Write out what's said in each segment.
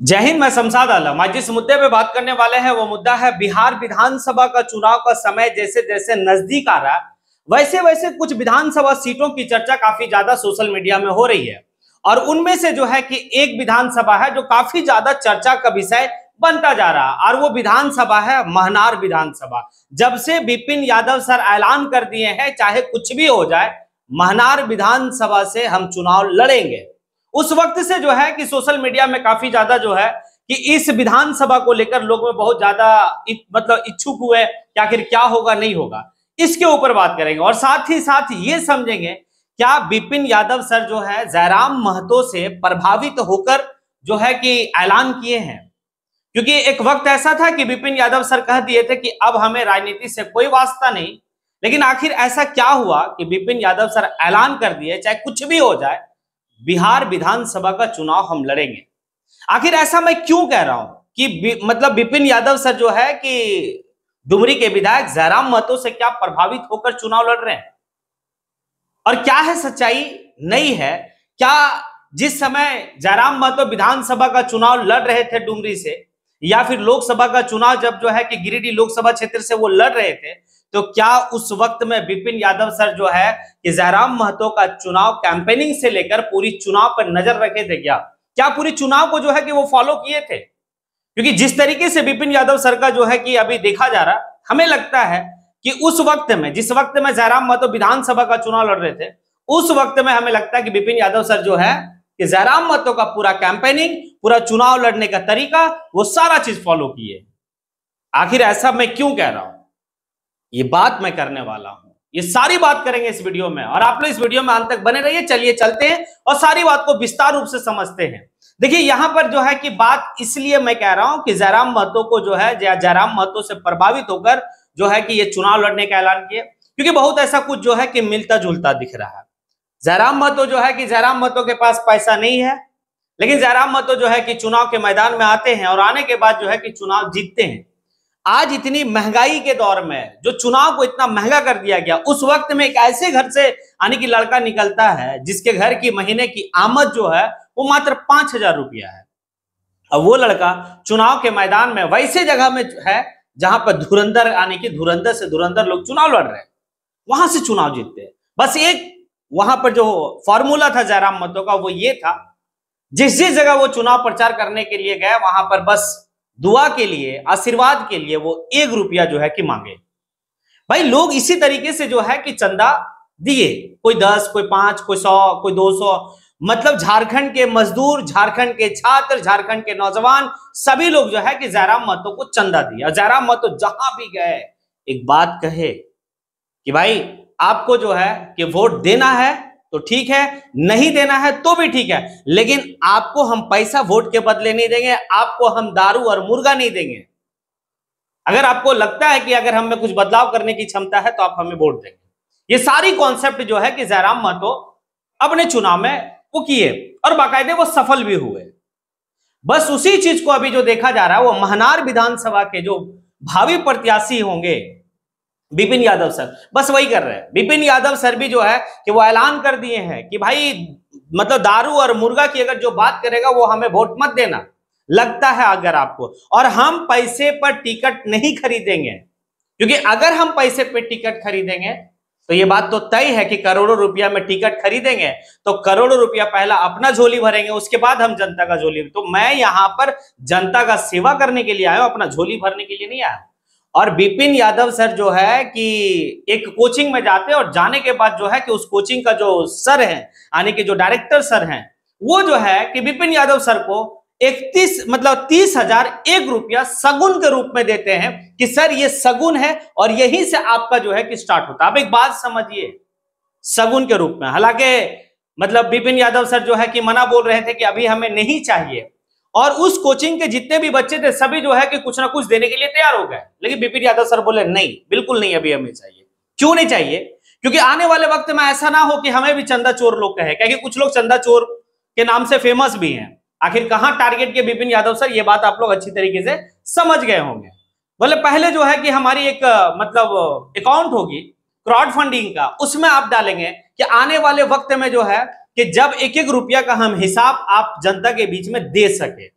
जय हिंद। मैं शमशाद आलम। आज जिस मुद्दे पे बात करने वाले हैं वो मुद्दा है बिहार विधानसभा का चुनाव का समय जैसे जैसे नजदीक आ रहा है वैसे वैसे कुछ विधानसभा सीटों की चर्चा काफी ज्यादा सोशल मीडिया में हो रही है और उनमें से जो है कि एक विधानसभा है जो काफी ज्यादा चर्चा का विषय बनता जा रहा है और वो विधानसभा है महनार विधानसभा। जब से विपिन यादव सर ऐलान कर दिए हैं चाहे कुछ भी हो जाए महनार विधानसभा से हम चुनाव लड़ेंगे, उस वक्त से जो है कि सोशल मीडिया में काफी ज्यादा जो है कि इस विधानसभा को लेकर लोग में बहुत ज्यादा इच्छुक हुए कि आखिर क्या होगा नहीं होगा, इसके ऊपर बात करेंगे और साथ ही साथ ये समझेंगे क्या विपिन यादव सर जो है जयराम महतो से प्रभावित होकर जो है कि ऐलान किए हैं। क्योंकि एक वक्त ऐसा था कि विपिन यादव सर कह दिए थे कि अब हमें राजनीति से कोई वास्ता नहीं, लेकिन आखिर ऐसा क्या हुआ कि विपिन यादव सर ऐलान कर दिए चाहे कुछ भी हो जाए बिहार विधानसभा का चुनाव हम लड़ेंगे। आखिर ऐसा मैं क्यों कह रहा हूं कि विपिन यादव सर जो है कि डुमरी के विधायक जयराम महतो से क्या प्रभावित होकर चुनाव लड़ रहे हैं और क्या है सच्चाई नहीं है। क्या जिस समय जयराम महतो विधानसभा का चुनाव लड़ रहे थे डुमरी से या फिर लोकसभा का चुनाव जब जो है कि गिरिडीह लोकसभा क्षेत्र से वो लड़ रहे थे तो क्या उस वक्त में विपिन यादव सर जो है कि जयराम महतो का चुनाव कैंपेनिंग से लेकर पूरी चुनाव पर नजर रखे थे? क्या पूरी चुनाव को जो है कि वो फॉलो किए थे? क्योंकि जिस तरीके से विपिन यादव सर का जो है कि अभी देखा जा रहा, हमें लगता है कि उस वक्त में जिस वक्त में जयराम महतो विधानसभा का चुनाव लड़ रहे थे उस वक्त में हमें लगता है कि विपिन यादव सर जो है कि जयराम महतो का पूरा कैंपेनिंग, पूरा चुनाव लड़ने का तरीका, वो सारा चीज फॉलो किए। आखिर ऐसा मैं क्यों कह रहा हूं, ये बात मैं करने वाला हूं, ये सारी बात करेंगे इस वीडियो में और आप लोग इस वीडियो में अंत तक बने रहिए। चलिए चलते हैं और सारी बात को विस्तार रूप से समझते हैं। देखिए यहां पर जो है कि बात इसलिए मैं कह रहा हूं कि जयराम महतो को जो है जयराम महतो से प्रभावित होकर जो है कि ये चुनाव लड़ने का ऐलान किया, क्योंकि बहुत ऐसा कुछ जो है कि मिलता जुलता दिख रहा है। जयराम महतो जो है कि जयराम महतो के पास पैसा नहीं है, लेकिन जयराम महतो जो है कि चुनाव के मैदान में आते हैं और आने के बाद जो है कि चुनाव जीतते हैं। आज इतनी महंगाई के दौर में जो चुनाव को इतना महंगा कर दिया गया, उस वक्त में एक ऐसे घर से यानी कि लड़का निकलता है जिसके घर की महीने की आमद जो है वो मात्र 5,000 रुपया है। अब वो लड़का चुनाव के मैदान में वैसे जगह में है जहां पर धुरंधर यानी कि धुरंधर से धुरंधर लोग चुनाव लड़ रहे हैं, वहां से चुनाव जीतते हैं। बस एक वहां पर जो फॉर्मूला था जयराम महतो का वो ये था, जिस जिस जगह वो चुनाव प्रचार करने के लिए गए वहां पर बस दुआ के लिए, आशीर्वाद के लिए वो 1 रुपया जो है कि मांगे। भाई लोग इसी तरीके से जो है कि चंदा दिए, कोई 10, कोई 5, कोई 100, कोई 200, मतलब झारखंड के मजदूर, झारखंड के छात्र, झारखंड के नौजवान सभी लोग जो है कि जयराम महतो को चंदा दिया। जयराम महतो जहां भी गए एक बात कहे कि भाई आपको जो है कि वोट देना है तो ठीक है, नहीं देना है तो भी ठीक है, लेकिन आपको हम पैसा वोट के बदले नहीं देंगे, आपको हम दारू और मुर्गा नहीं देंगे। अगर आपको लगता है कि अगर हम में कुछ बदलाव करने की क्षमता है तो आप हमें वोट देंगे। ये सारी कॉन्सेप्ट जो है कि जयराम महतो अपने चुनाव में वो किए और बाकायदे वो सफल भी हुए। बस उसी चीज को अभी जो देखा जा रहा है वो महनार विधानसभा के जो भावी प्रत्याशी होंगे विपिन यादव सर, बस वही कर रहे हैं। विपिन यादव सर भी जो है कि वो ऐलान कर दिए हैं कि भाई मतलब दारू और मुर्गा की अगर जो बात करेगा वो हमें वोट मत देना, लगता है अगर आपको, और हम पैसे पर टिकट नहीं खरीदेंगे, क्योंकि अगर हम पैसे पर टिकट खरीदेंगे तो ये बात तो तय है कि करोड़ों रुपया में टिकट खरीदेंगे तो करोड़ों रुपया पहला अपना झोली भरेंगे, उसके बाद हम जनता का झोली। तो मैं यहां पर जनता का सेवा करने के लिए आया हूं, अपना झोली भरने के लिए नहीं आया। और विपिन यादव सर जो है कि एक कोचिंग में जाते हैं और जाने के बाद जो है कि उस कोचिंग का जो सर है यानी कि जो डायरेक्टर सर हैं वो जो है कि विपिन यादव सर को 30,001 रुपया सगुन के रूप में देते हैं कि सर ये सगुन है और यहीं से आपका जो है कि स्टार्ट होता है। अब एक बात समझिए, सगुन के रूप में, हालांकि मतलब विपिन यादव सर जो है कि मना बोल रहे थे कि अभी हमें नहीं चाहिए, और उस कोचिंग के जितने भी बच्चे थे सभी जो है कि कुछ ना कुछ देने के लिए तैयार हो गए, लेकिन विपिन यादव सर बोले नहीं, बिल्कुल नहीं, अभी हमें चाहिए। क्यों नहीं चाहिए? क्योंकि आने वाले वक्त में ऐसा ना हो कि हमें भी चंदा चोर लोग कहे, क्योंकि कुछ लोग चंदा चोर के नाम से फेमस भी हैं। आखिर कहां टारगेट किए विपिन यादव सर, ये बात आप लोग अच्छी तरीके से समझ गए होंगे। बोले पहले जो है कि हमारी एक मतलब अकाउंट होगी क्राउड फंडिंग का, उसमें आप डालेंगे कि आने वाले वक्त में जो है कि जब 1-1 रुपया का हम हिसाब आप जनता के बीच में दे सके।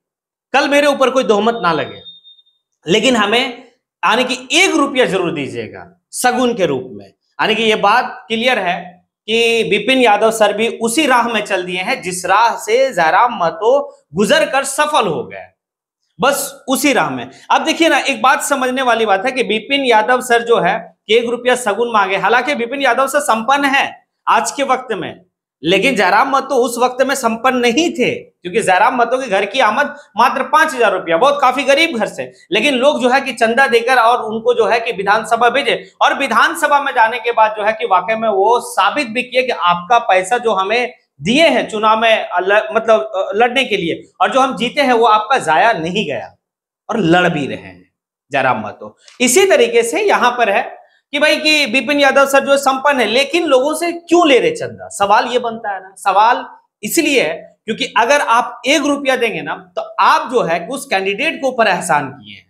कल मेरे ऊपर कोई तोहमत ना लगे, लेकिन हमें यानी कि 1 रुपया जरूर दीजिएगा सगुन के रूप में। यानी कि ये बात क्लियर है कि विपिन यादव सर भी उसी राह में चल दिए हैं जिस राह से जयराम महतो गुजर कर सफल हो गए, बस उसी राह में। अब देखिए ना, एक बात समझने वाली बात है कि विपिन यादव सर जो है कि 1 रुपया सगुन मांगे, हालांकि विपिन यादव सर संपन्न है आज के वक्त में, लेकिन जयराम महतो उस वक्त में संपन्न नहीं थे, क्योंकि जयराम महतो के घर की आमद मात्र 5,000 रुपया, बहुत काफी गरीब घर से, लेकिन लोग जो है कि चंदा देकर और उनको जो है कि विधानसभा भेजे, और विधानसभा में जाने के बाद जो है कि वाकई में वो साबित भी किए कि आपका पैसा जो हमें दिए हैं चुनाव में मतलब लड़ने के लिए, और जो हम जीते हैं वो आपका जाया नहीं गया, और लड़ भी रहे हैं जयराम महतो। इसी तरीके से यहां पर है कि भाई कि विपिन यादव सर जो संपन्न है, लेकिन लोगों से क्यों ले रहे चंदा, सवाल ये बनता है ना। सवाल इसलिए है क्योंकि अगर आप 1 रुपया देंगे ना तो आप जो है उस कैंडिडेट के ऊपर एहसान किए हैं,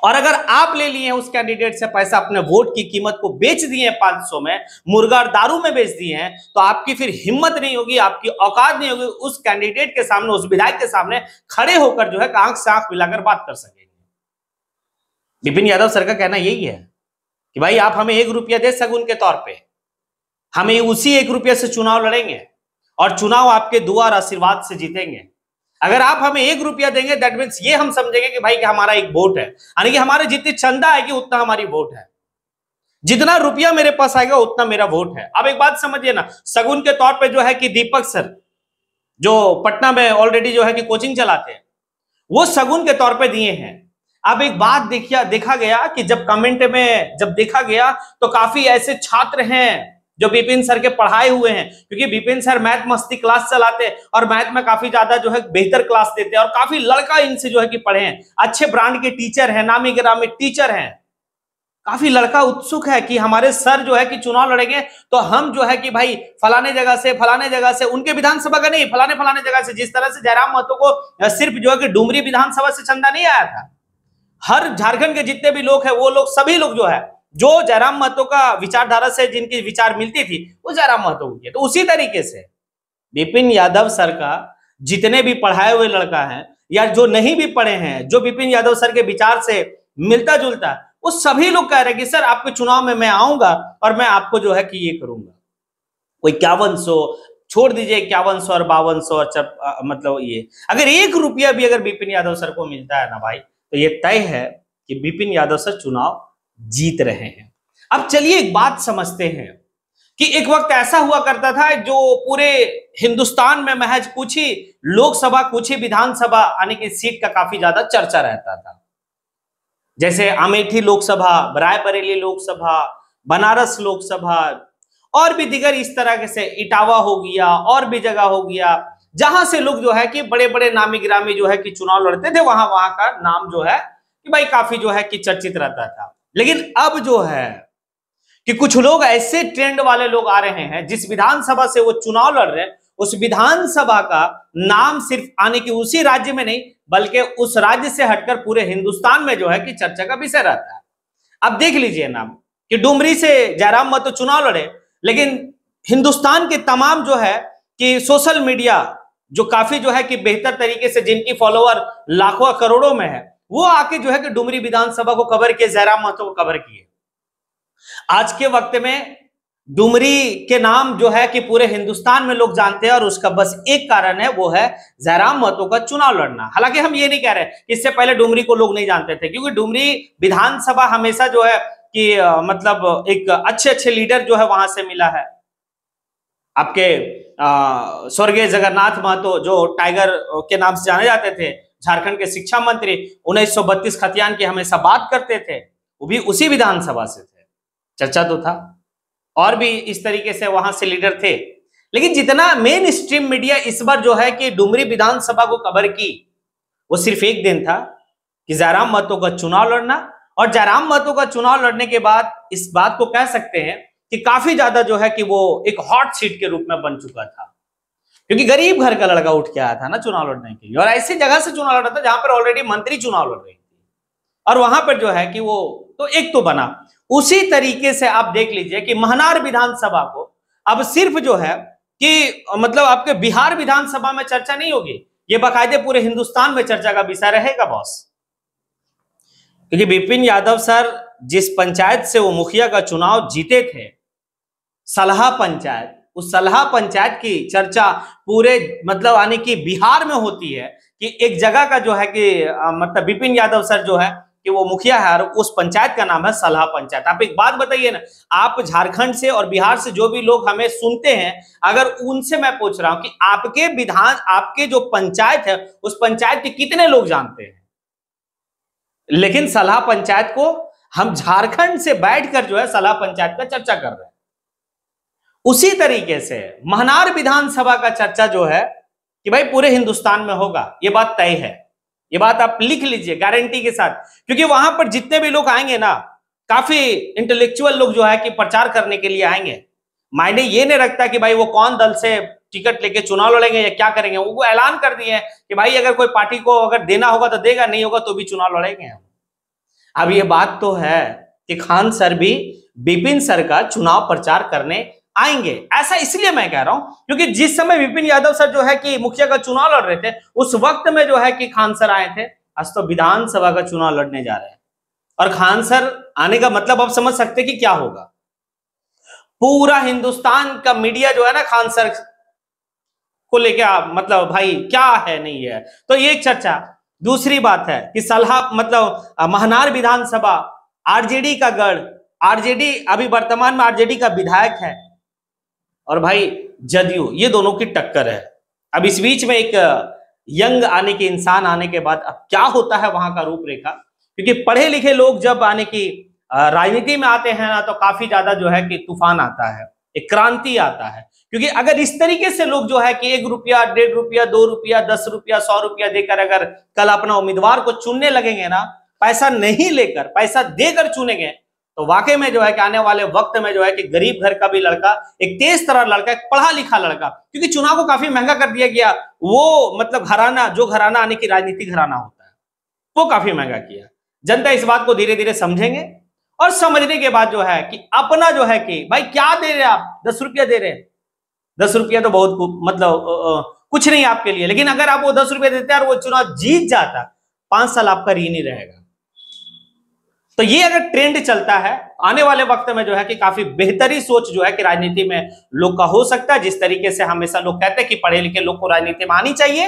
और अगर आप ले लिए हैं उस कैंडिडेट से पैसा, अपने वोट की कीमत को बेच दिए हैं 500 में, मुर्गा और दारू में बेच दिए हैं, तो आपकी फिर हिम्मत नहीं होगी, आपकी औकात नहीं होगी उस कैंडिडेट के सामने, उस विधायक के सामने खड़े होकर जो है आंख से आंख मिलाकर बात कर सकेंगे। विपिन यादव सर का कहना यही है कि भाई आप हमें 1 रुपया दे सगुन के तौर पे, हमें उसी 1 रुपये से चुनाव लड़ेंगे और चुनाव आपके दुआ और आशीर्वाद से जीतेंगे। अगर आप हमें 1 रुपया देंगे दैट मीन्स ये हम समझेंगे कि भाई कि हमारा एक वोट है, यानी कि हमारे जितनी चंदा आएगी उतना हमारी वोट है, जितना रुपया मेरे पास आएगा उतना मेरा वोट है। अब एक बात समझिए ना, सगुन के तौर पे जो है कि दीपक सर जो पटना में ऑलरेडी जो है कि कोचिंग चलाते हैं, वो सगुन के तौर पे दिए हैं। अब एक बात देखा गया कि जब कमेंट में जब देखा गया तो काफी ऐसे छात्र हैं जो विपिन सर के पढ़ाए हुए हैं, क्योंकि विपिन सर मैथ मस्ती क्लास चलाते हैं और मैथ में काफी ज्यादा जो है बेहतर क्लास देते हैं, और काफी लड़का इनसे जो है कि पढ़े हैं, अच्छे ब्रांड के टीचर हैं, नामी गिरामी टीचर हैं, काफी लड़का उत्सुक है कि हमारे सर जो है कि चुनाव लड़ेंगे तो हम जो है कि भाई फलाने जगह से उनके विधानसभा का नहीं, फलाने जगह से, जिस तरह से जयराम महतो को सिर्फ जो है कि डुमरी विधानसभा से चंदा नहीं आया था, हर झारखंड के जितने भी लोग हैं वो लोग सभी लोग जो है जो जयराम महतो का विचारधारा से जिनकी विचार मिलती थी वो जयराम महतो को किए। तो उसी तरीके से विपिन यादव सर का जितने भी पढ़ाए हुए लड़का है या जो नहीं भी पढ़े हैं, जो विपिन यादव सर के विचार से मिलता जुलता, वो सभी लोग कह रहे हैं कि सर आपके चुनाव में मैं आऊंगा और मैं आपको जो है कि ये करूंगा। कोई 5100 छोड़ दीजिए, 5100 और 5200 और मतलब ये अगर 1 रुपया भी अगर विपिन यादव सर को मिलता है ना भाई, तो ये तय है कि विपिन यादव सर चुनाव जीत रहे हैं। अब चलिए एक बात समझते हैं कि एक वक्त ऐसा हुआ करता था जो पूरे हिंदुस्तान में महज कुछ ही लोकसभा, कुछ ही विधानसभा आने की सीट का काफी ज्यादा चर्चा रहता था, जैसे अमेठी लोकसभा, रायबरेली लोकसभा, बनारस लोकसभा और भी दिगर इस तरह से, इटावा हो गया और भी जगह हो गया, जहां से लोग जो है कि बड़े बड़े नामी गिरामी जो है कि चुनाव लड़ते थे, वहां का नाम जो है कि भाई काफी जो है कि चर्चित रहता था। लेकिन अब जो है कि कुछ लोग ऐसे ट्रेंड वाले लोग आ रहे हैं, जिस विधानसभा से वो चुनाव लड़ रहे हैं उस विधानसभा का नाम सिर्फ आने की उसी राज्य में नहीं बल्कि उस राज्य से हटकर पूरे हिंदुस्तान में जो है कि चर्चा का विषय रहता है। अब देख लीजिए ना कि डुमरी से जयराम महतो चुनाव लड़े, लेकिन हिंदुस्तान के तमाम जो है कि सोशल मीडिया जो काफी जो है कि बेहतर तरीके से, जिनकी फॉलोअर लाखों करोड़ों में है, वो आके जो है कि डुमरी विधानसभा को कवर किए, जयराम महतो को कवर किए। आज के वक्त में डुमरी के नाम जो है कि पूरे हिंदुस्तान में लोग जानते हैं और उसका बस एक कारण है, वो है जयराम महतो का चुनाव लड़ना। हालांकि हम ये नहीं कह रहे कि इससे पहले डुमरी को लोग नहीं जानते थे, क्योंकि डुमरी विधानसभा हमेशा जो है कि मतलब एक अच्छे लीडर जो है वहां से मिला है। आपके स्वर्गीय जगन्नाथ महतो जो टाइगर के नाम से जाने जाते थे, झारखंड के शिक्षा मंत्री, 1932 खतियान की हमेशा बात करते थे, वो भी उसी विधानसभा से थे, चर्चा तो था। और भी इस तरीके से वहां से लीडर थे। लेकिन जितना मेन स्ट्रीम मीडिया इस बार जो है कि डुमरी विधानसभा को कवर की, वो सिर्फ एक दिन था कि जयराम महतो का चुनाव लड़ना, और जयराम महतो का चुनाव लड़ने के बाद इस बात को कह सकते हैं कि काफी ज्यादा जो है कि वो एक हॉट सीट के रूप में बन चुका था, क्योंकि गरीब घर का लड़का उठ के आया था ना चुनाव लड़ने के लिए, और ऐसी जगह से चुनाव लड़ा था जहां पर ऑलरेडी मंत्री चुनाव लड़ रही थी, और वहां पर जो है कि वो तो एक तो बना। उसी तरीके से आप देख लीजिए कि महनार विधानसभा को अब सिर्फ जो है कि मतलब आपके बिहार विधानसभा में चर्चा नहीं होगी, ये बाकायदे पूरे हिंदुस्तान में चर्चा का विषय रहेगा बॉस, क्योंकि विपिन यादव सर जिस पंचायत से वो मुखिया का चुनाव जीते थे, सलहा पंचायत, उस सलहा पंचायत की चर्चा पूरे मतलब यानी कि बिहार में होती है कि एक जगह का जो है कि मतलब विपिन यादव सर जो है कि वो मुखिया है और उस पंचायत का नाम है सलहा पंचायत। आप एक बात बताइए ना, आप झारखंड से और बिहार से जो भी लोग हमें सुनते हैं, अगर उनसे मैं पूछ रहा हूं कि आपके विधान, आपके जो पंचायत है उस पंचायत के कितने लोग जानते हैं? लेकिन सलहा पंचायत को हम झारखंड से बैठकर जो है सलहा पंचायत का चर्चा कर रहे हैं। उसी तरीके से महनार विधानसभा का चर्चा जो है कि भाई पूरे हिंदुस्तान में होगा, ये बात तय है। ये बात आप लिख लीजिए गारंटी के साथ, क्योंकि वहां पर जितने भी लोग आएंगे ना, काफी इंटेलेक्चुअल लोग जो है कि प्रचार करने के लिए आएंगे। मायने ये नहीं रखता कि भाई वो कौन दल से टिकट लेके चुनाव लड़ेंगे या क्या करेंगे, वो ऐलान कर दिए हैं कि भाई अगर कोई पार्टी को अगर देना होगा तो देगा, नहीं होगा तो भी चुनाव लड़ेंगे हम। अब ये बात तो है कि खान सर भी विपिन सर का चुनाव प्रचार करने आएंगे। ऐसा इसलिए मैं कह रहा हूं क्योंकि जिस समय विपिन यादव सर जो है कि मुखिया का चुनाव लड़ रहे थे, उस वक्त में जो है कि खान सर आए थे। आज तो विधानसभा का चुनाव लड़ने जा रहे हैं और खान सर आने का मतलब आप समझ सकते कि क्या होगा। पूरा हिंदुस्तान का मीडिया जो है ना खान सर को लेके मतलब भाई क्या है नहीं है, तो ये एक चर्चा। दूसरी बात है कि सलहा मतलब महनार विधानसभा आरजेडी का गढ़, आरजेडी अभी वर्तमान में आरजेडी का विधायक है और भाई जदयू, ये दोनों की टक्कर है। अब इस बीच में एक यंग आने के इंसान आने के बाद अब क्या होता है वहां का रूपरेखा, क्योंकि पढ़े लिखे लोग जब आने की राजनीति में आते हैं ना तो काफी ज्यादा जो है कि तूफान आता है, एक क्रांति आता है। क्योंकि अगर इस तरीके से लोग जो है कि 1 रुपया, 1.5 रुपया, 2 रुपया, 10 रुपया, 100 रुपया देकर अगर कल अपना उम्मीदवार को चुनने लगेंगे ना, पैसा नहीं लेकर पैसा देकर चुनेंगे, तो वाकई में जो है कि आने वाले वक्त में जो है कि गरीब घर का भी लड़का, एक तेज तरह लड़का, एक पढ़ा लिखा लड़का, क्योंकि चुनाव को काफी महंगा कर दिया गया, वो मतलब घराना, जो घराना आने की राजनीति घराना होता है वो काफी महंगा किया। जनता इस बात को धीरे धीरे समझेंगे और समझने के बाद जो है कि अपना जो है कि भाई क्या दे रहे आप, 10 रुपया दे रहे हैं, 10 रुपया तो बहुत मतलब कुछ नहीं आपके लिए, लेकिन अगर आप वो 10 रुपया देते और वो चुनाव जीत जाता, 5 साल आपका ऋण ही रहेगा। तो ये अगर ट्रेंड चलता है आने वाले वक्त में जो है कि काफी बेहतरी सोच जो है कि राजनीति में लोग का हो सकता है। जिस तरीके से हमेशा लोग कहते हैं कि पढ़े लिखे लोग को राजनीति में आनी चाहिए,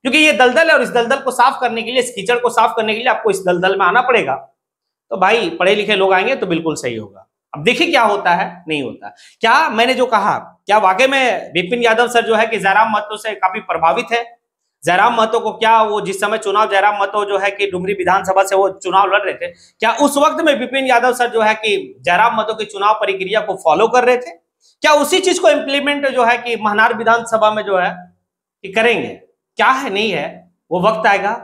क्योंकि ये दलदल है और इस दलदल को साफ करने के लिए, इस कीचड़ को साफ करने के लिए आपको इस दलदल में आना पड़ेगा। तो भाई पढ़े लिखे लोग आएंगे तो बिल्कुल सही होगा। अब देखिए क्या होता है, नहीं होता क्या। मैंने जो कहा, क्या वाकई में विपिन यादव सर जो है कि जयराम महतो से काफी प्रभावित है? जयराम महतो को क्या वो जिस समय चुनाव जयराम महतो जो है कि डुमरी विधानसभा से वो चुनाव लड़ रहे थे, क्या उस वक्त में विपिन यादव सर जो है कि जयराम महतो की चुनाव प्रक्रिया को फॉलो कर रहे थे? क्या उसी चीज को इंप्लीमेंट जो है कि महनार विधानसभा में जो है कि करेंगे? क्या है नहीं है, वो वक्त आएगा,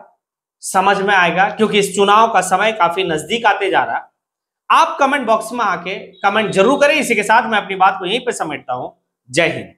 समझ में आएगा, क्योंकि इस चुनाव का समय काफी नजदीक आते जा रहा है। आप कमेंट बॉक्स में आके कमेंट जरूर करें। इसी के साथ मैं अपनी बात को यहीं पे समेटता हूं। जय हिंद।